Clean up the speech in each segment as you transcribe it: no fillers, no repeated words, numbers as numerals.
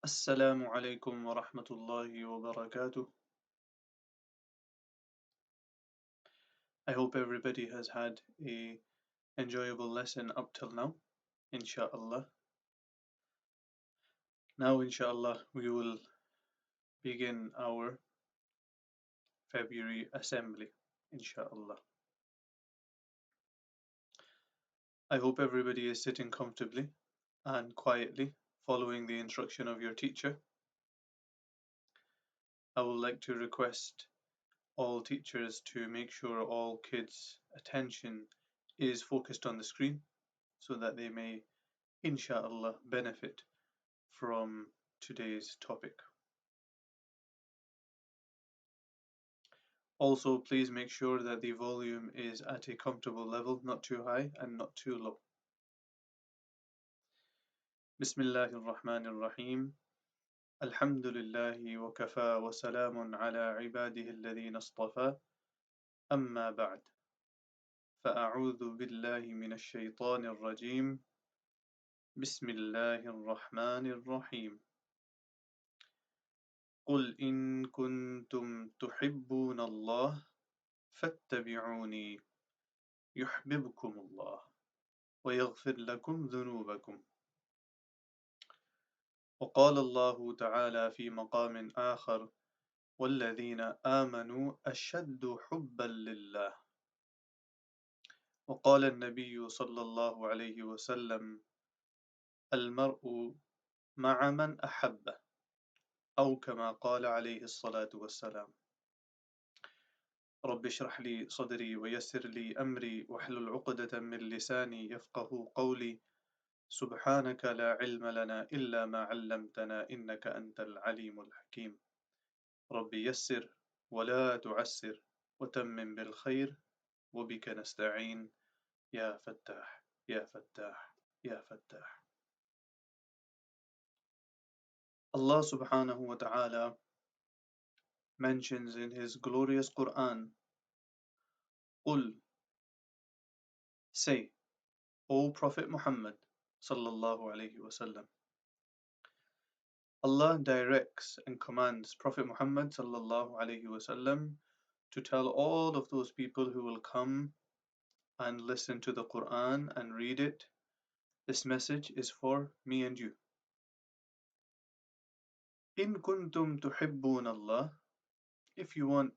Assalamu alaikum wa rahmatullahi wa barakatuh. I hope everybody has had a enjoyable lesson up till now, inshallah. Now, inshallah, we will begin our February assembly, inshallah. I hope everybody is sitting comfortably and quietly, following the instruction of your teacher. I would like to request all teachers to make sure all kids' attention is focused on the screen so that they may, inshallah, benefit from today's topic. Also, please make sure that the volume is at a comfortable level, not too high and not too low. Bismillahir Rahmanir Rahim. Alhamdulillahi wa kafa wa salamun ala ibadihi alladhina istafa. Amma ba'd. فأعوذ بالله من الشيطان الرجيم. بسم الله الرحمن الرحيم. قل إن كنتم تحبون الله فاتبعوني يحببكم الله ويغفر لكم ذنوبكم. وقال الله تعالى في مقام آخر والذين آمنوا أشد حبا لله. وقال النبي صلى الله عليه وسلم المرء مع من أحبه أو كما قال عليه الصلاة والسلام. رب اشرح لي صدري ويسر لي أمري واحلل عقدة من لساني يفقه قولي سبحانك لا علم لنا إلا ما علمتنا إنك أنت العليم الحكيم. رب يسر ولا تعسر وتمم بالخير وبك نستعين يا فتاح يا فتاح يا فتاح. Allah subhanahu wa ta'ala mentions in his glorious Quran, قل, say, O Prophet Muhammad sallallahu alayhi wasallam. Allah directs and commands Prophet Muhammad sallallahu alayhi wasallam to tell all of those people who will come and listen to the Quran and read it, this message is for me and you. In kuntum tuhibbun Allah, if you want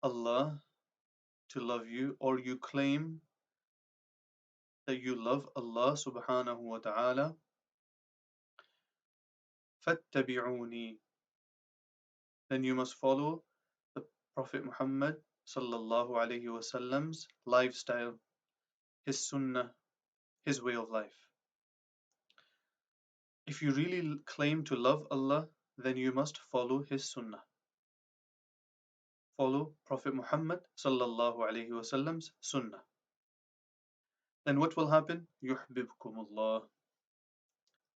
Allah to love you, or you claim that you love Allah subhanahu wa ta'ala, fattabi'uni, then you must follow the Prophet Muhammad sallallahu alayhi wasallam's lifestyle, his sunnah, his way of life. If you really claim to love Allah, then you must follow his sunnah. Follow Prophet Muhammad sallallahu alayhi wasallam's sunnah. Then what will happen? Yuhbibkumullah.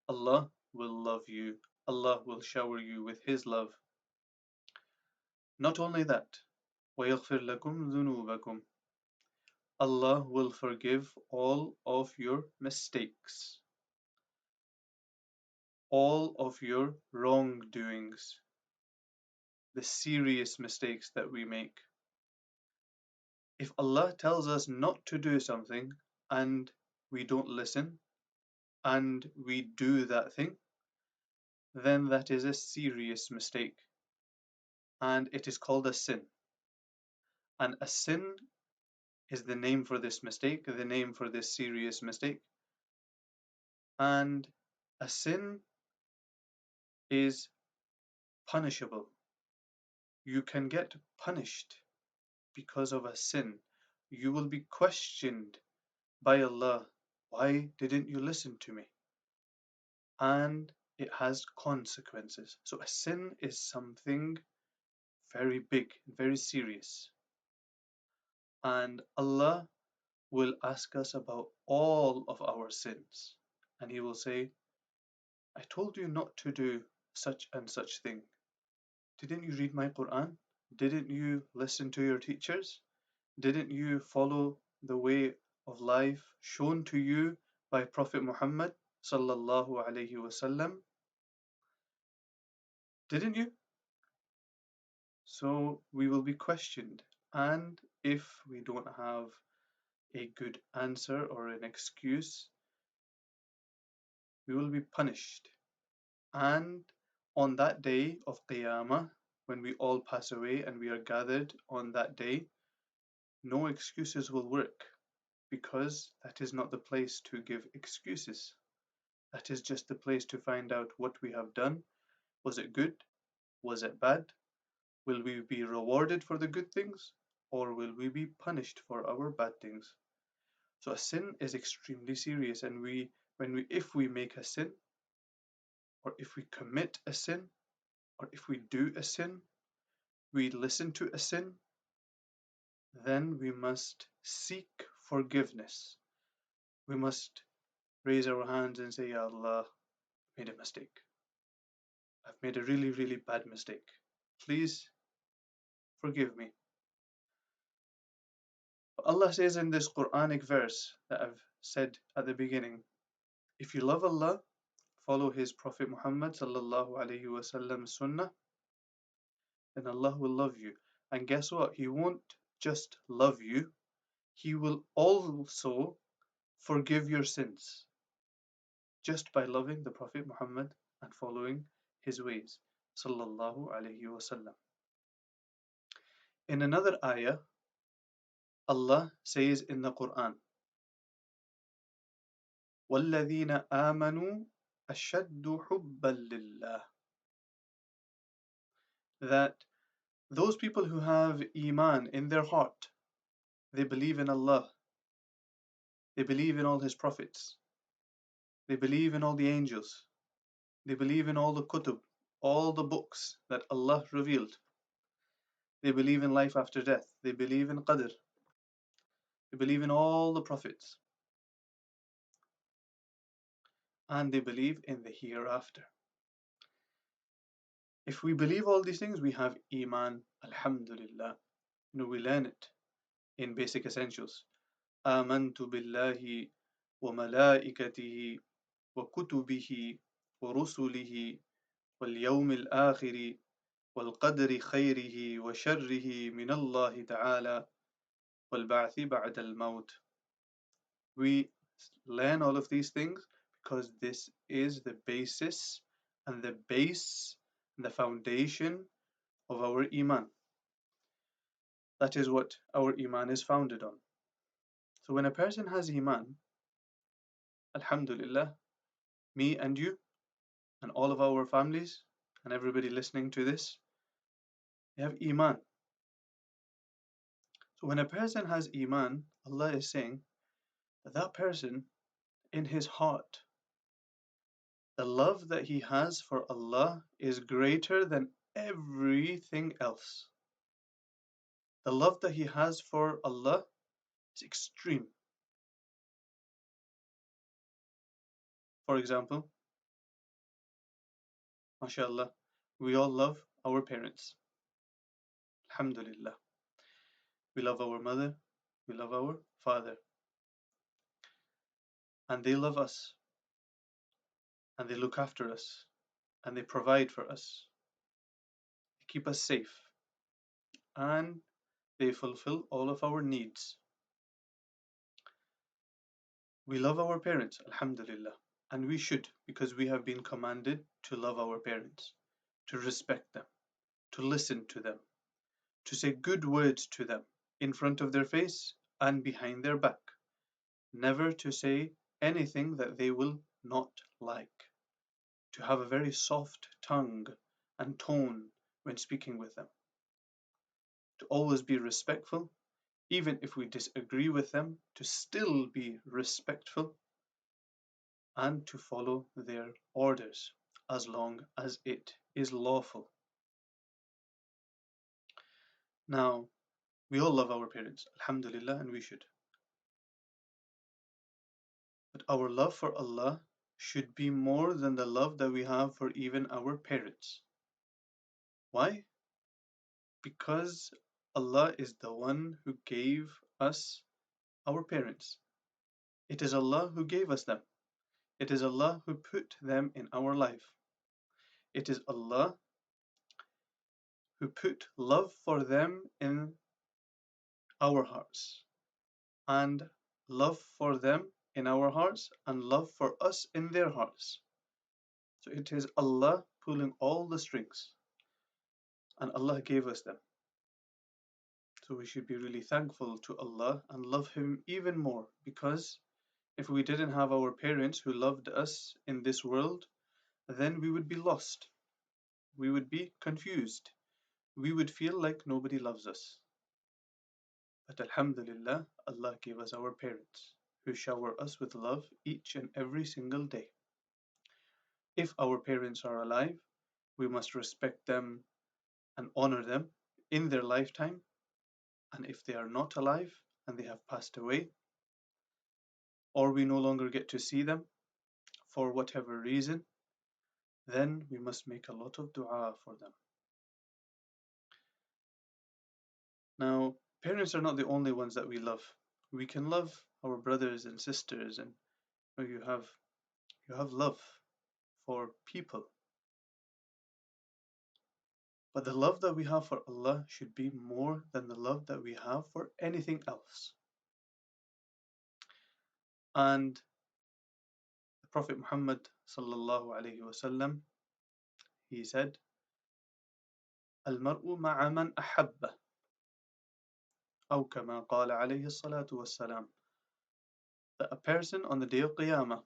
Allah will love you. Allah will shower you with his love. Not only that, وَيَغْفِرْ لَكُمْ ذُنُوبَكُمْ. Allah will forgive all of your mistakes, all of your wrongdoings, the serious mistakes that we make. If Allah tells us not to do something and we don't listen and we do that thing, then that is a serious mistake and it is called a sin. And a sin is the name for this mistake, the name for this serious mistake. And a sin is punishable. You can get punished because of a sin. You will be questioned by Allah. Why didn't you listen to me? And it has consequences. So a sin is something very big, very serious. And Allah will ask us about all of our sins. And He will say, I told you not to do such and such thing. Didn't you read my Quran? Didn't you listen to your teachers? Didn't you follow the way of life shown to you by Prophet Muhammad sallallahu alaihi wasallam? Didn't you? So we will be questioned. And if we don't have a good answer or an excuse, we will be punished. And on that day of Qiyamah, when we all pass away and we are gathered on that day, no excuses will work because that is not the place to give excuses. That is just the place to find out what we have done. Was it good? Was it bad? Will we be rewarded for the good things or will we be punished for our bad things? So a sin is extremely serious, and if we make a sin, or if we commit a sin, or if we do a sin, we listen to a sin, then we must seek forgiveness. We must raise our hands and say, Ya Allah, I made a mistake. I've made a really, really bad mistake. Please forgive me. Allah says in this Quranic verse that I've said at the beginning, if you love Allah, follow His Prophet Muhammad sallallahu alaihi wasallam sunnah, then Allah will love you. And guess what? He won't just love you, He will also forgive your sins just by loving the Prophet Muhammad and following his ways. Sallallahu alaihi wasallam. In another ayah, Allah says in the Quran, وَالَّذِينَ آمَنُوا أَشَدُّ حُبًّا لِلَّهِ, that those people who have Iman in their heart, they believe in Allah, they believe in all His prophets, they believe in all the angels, they believe in all the kutub, all the books that Allah revealed. They believe in life after death. They believe in Qadr. They believe in all the prophets. And they believe in the hereafter. If we believe all these things, we have Iman, Alhamdulillah. We learn it in basic essentials. آمنت بالله وملائكته وكتبه ورسله واليوم الآخر والقدر خيره وشره من الله تعالى والبعث بعد الموت. We learn all of these things because this is the basis and the base and the foundation of our Iman. That is what our Iman is founded on. So when a person has Iman, Alhamdulillah, me and you and all of our families and everybody listening to this, they have Iman. So when a person has Iman, Allah is saying that that person in his heart, the love that he has for Allah is greater than everything else. The love that he has for Allah is extreme. For example, mashallah, we all love our parents. Alhamdulillah. We love our mother, we love our father, and they love us, and they look after us, and they provide for us, they keep us safe, and they fulfill all of our needs. We love our parents, Alhamdulillah, and we should, because we have been commanded to love our parents, to respect them, to listen to them, to say good words to them in front of their face and behind their back, never to say anything that they will not like, to have a very soft tongue and tone when speaking with them, to always be respectful, even if we disagree with them, to still be respectful and to follow their orders as long as it is lawful. Now, we all love our parents, Alhamdulillah, and we should. But our love for Allah should be more than the love that we have for even our parents. Why? Because Allah is the one who gave us our parents. It is Allah who gave us them. It is Allah who put them in our life. It is Allah who put love for them in our hearts, and love for them in our hearts, and love for us in their hearts. So it is Allah pulling all the strings, and Allah gave us them. So we should be really thankful to Allah and love Him even more, because if we didn't have our parents who loved us in this world, then we would be lost. We would be confused. We would feel like nobody loves us. But Alhamdulillah, Allah gave us our parents, who shower us with love each and every single day. If our parents are alive, we must respect them and honor them in their lifetime. And if they are not alive and they have passed away, or we no longer get to see them for whatever reason, then we must make a lot of dua for them. Now, parents are not the only ones that we love. We can love our brothers and sisters, and you have love for people. But the love that we have for Allah should be more than the love that we have for anything else. And the Prophet Muhammad sallallahu alaihi wasallam, he said, "Al-mar'u ma'a man ahabba," أو كما قال عليه الصلاة والسلام, that a person on the day of Qiyamah,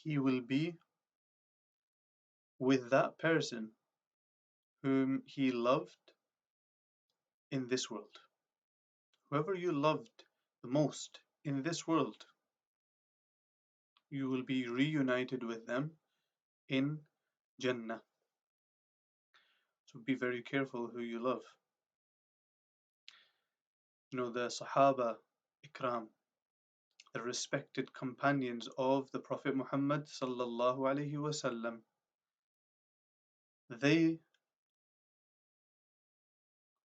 he will be with that person whom he loved in this world. Whoever you loved the most in this world, you will be reunited with them in Jannah. So be very careful who you love. You know, the Sahaba Ikram, the respected companions of the Prophet Muhammad sallallahu alaihi wasallam, they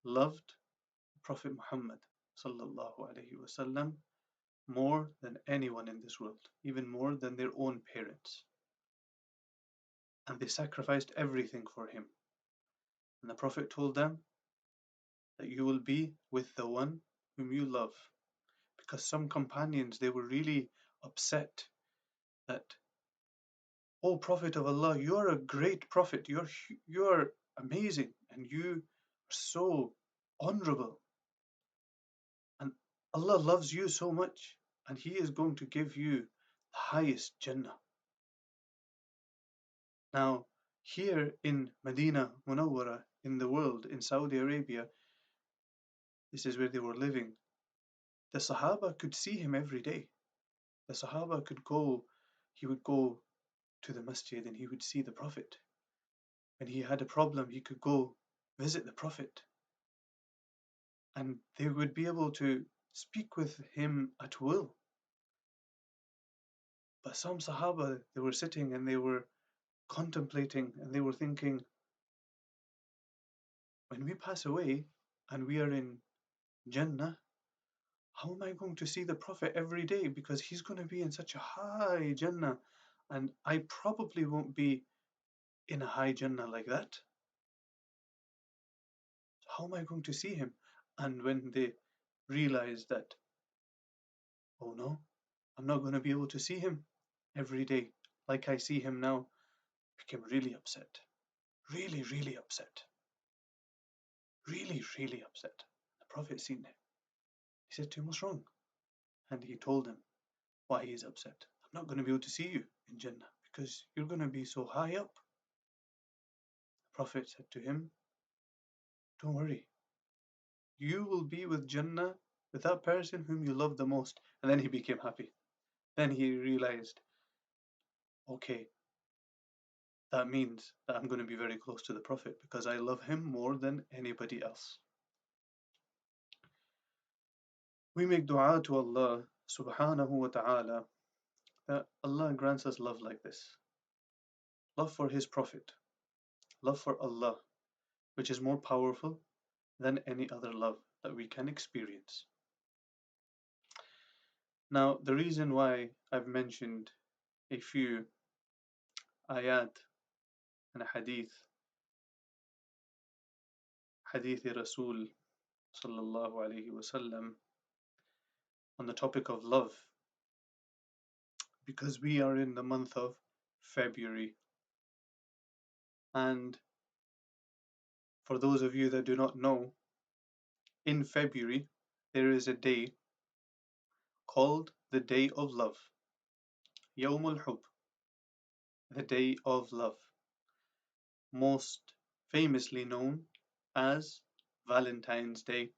loved the Prophet Muhammad sallallahu alaihi wasallam more than anyone in this world, even more than their own parents. And they sacrificed everything for him. And the Prophet told them that you will be with the one whom you love. Because some companions, they were really upset that, "Oh Prophet of Allah, you are a great Prophet, you are amazing, and you are so honorable. And Allah loves you so much, and He is going to give you the highest Jannah." Now, here in Medina Munawwara, in the world, in Saudi Arabia, this is where they were living. The Sahaba could see him every day. The Sahaba he would go to the masjid and he would see the Prophet. When he had a problem, he could go visit the Prophet. And they would be able to speak with him at will. But some Sahaba, they were sitting and they were contemplating and they were thinking, when we pass away and we are in Jannah, how am I going to see the Prophet every day? Because he's going to be in such a high Jannah, and I probably won't be in a high Jannah like that. How am I going to see him? And when they realized that, oh no, I'm not going to be able to see him every day like I see him now, became really upset. Really, really upset. Really, really upset. The Prophet seen him. He said to him, "What's wrong?" And he told him why he is upset. "I'm not going to be able to see you in Jannah because you're going to be so high up." The Prophet said to him, "Don't worry. You will be with Jannah with that person whom you love the most." And then he became happy. Then he realized, okay, that means that I'm going to be very close to the Prophet because I love him more than anybody else. We make dua to Allah subhanahu wa ta'ala that Allah grants us love like this. Love for His Prophet, love for Allah, which is more powerful than any other love that we can experience. Now, the reason why I've mentioned a few ayat and hadith Hadithi Rasul sallallahu alaihi wasallam on the topic of love because we are in the month of February. And for those of you that do not know, in February there is a day called the Day of Love, Yawmul Hub, the Day of Love, most famously known as Valentine's Day.